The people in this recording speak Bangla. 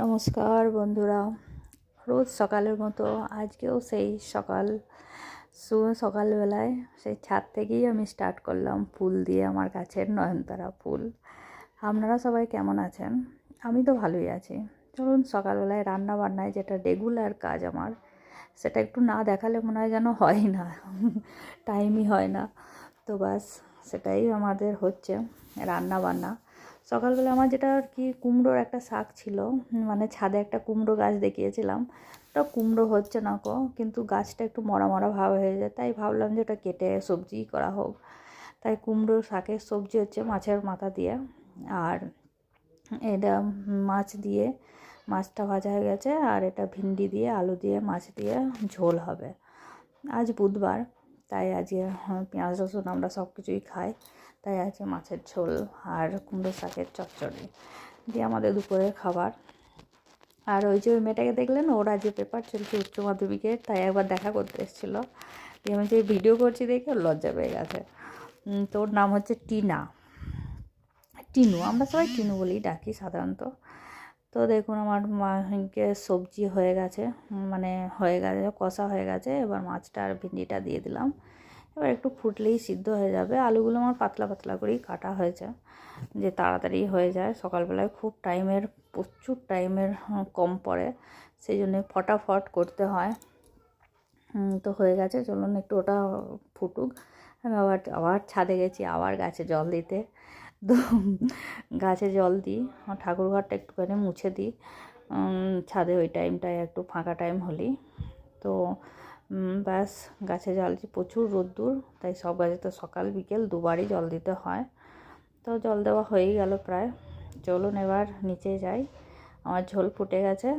নমস্কার বন্ধুরা, রোজ সকালের মতো আজকেও সেই সকালবেলায় সেই ছাদ থেকেই আমি স্টার্ট করলাম ফুল দিয়ে, আমার গাছের নয়নতারা ফুল। আপনারা সবাই কেমন আছেন? আমি তো ভালোই আছি। চলুন সকালবেলায় রান্না বান্নায় যেটা রেগুলার কাজ আমার, সেটা একটু না দেখালে মনে হয় যেন হয় না, টাইমই হয় না। তো বাস সেটাই আমাদের হচ্ছে রান্না বান্না। সকালবেলা আমার যেটা আর কি, কুমড়োর একটা শাক ছিল, মানে ছাদে একটা কুমড়ো গাছ দেখিয়েছিলাম। ওটা কুমড়ো হচ্ছে না কিন্তু গাছটা একটু মরা মরা ভাব হয়ে যায়, তাই ভাবলাম যে ওটা কেটে সবজি করা হোক। তাই কুমড়ো শাকের সবজি হচ্ছে মাছের মাথা দিয়ে, আর এটা মাছ দিয়ে, মাছটা ভাজা হয়ে গেছে, আর এটা ভিন্ডি দিয়ে আলু দিয়ে মাছ দিয়ে ঝোল হবে। আজ বুধবার, তাই আজকে পেঁয়াজ রসুন আমরা সব কিছুই খাই, তাই আছে মাছের ঝোল আর কুমড়ো শাকের চচ্চড়ি দিয়ে আমাদের দুপুরের খাবার। আর ওই যে ওই মেয়েটাকে দেখলেন, ওরা যে পেপার চলছে উচ্চ মাধ্যমিকের, তাই একবার দেখা করতে এসেছিলো। দিয়ে আমি যে ভিডিও করছি দেখে ওর লজ্জা পেয়ে গেছে। তো ওর নাম হচ্ছে টিনু, আমরা সবাই টিনু বলেই ডাকি সাধারণত। তো দেখুন আমার মাকে সবজি হয়ে গেছে, মানে হয়ে গেছে, কষা হয়ে গেছে। এবার মাছটা আর ভিন্ডিটা দিয়ে দিলাম, এবার একটু ফুটলেই সিদ্ধ হয়ে যাবে। আলুগুলো আমার পাতলা পাতলা করেই কাটা হয়েছে, যে তাড়াতাড়ি হয়ে যায়। সকালবেলায় খুব প্রচুর টাইমের কম পড়ে, সেই জন্যে ফটাফট করতে হয়। তো হয়ে গেছে, চলুন একটু ওটা ফুটুক। আমি আবার ছাদে গেছি, আবার গাছে জল দিতে। তো গাছে জল দিই, ঠাকুর ঘরটা একটুখানি মুছে দিই ছাদে, ওই টাইমটায় একটু ফাঁকা টাইম হলেই। তো ব্যাস, গাছে জল দিই, প্রচুর রোদ্দুর, তাই সব গাছে তো সকাল বিকেল দুবারই জল দিতে হয়। তো জল দেওয়া হয়েই গেল প্রায়। চলুন এবার নিচে যাই, আমার ঝোল ফুটে গেছে,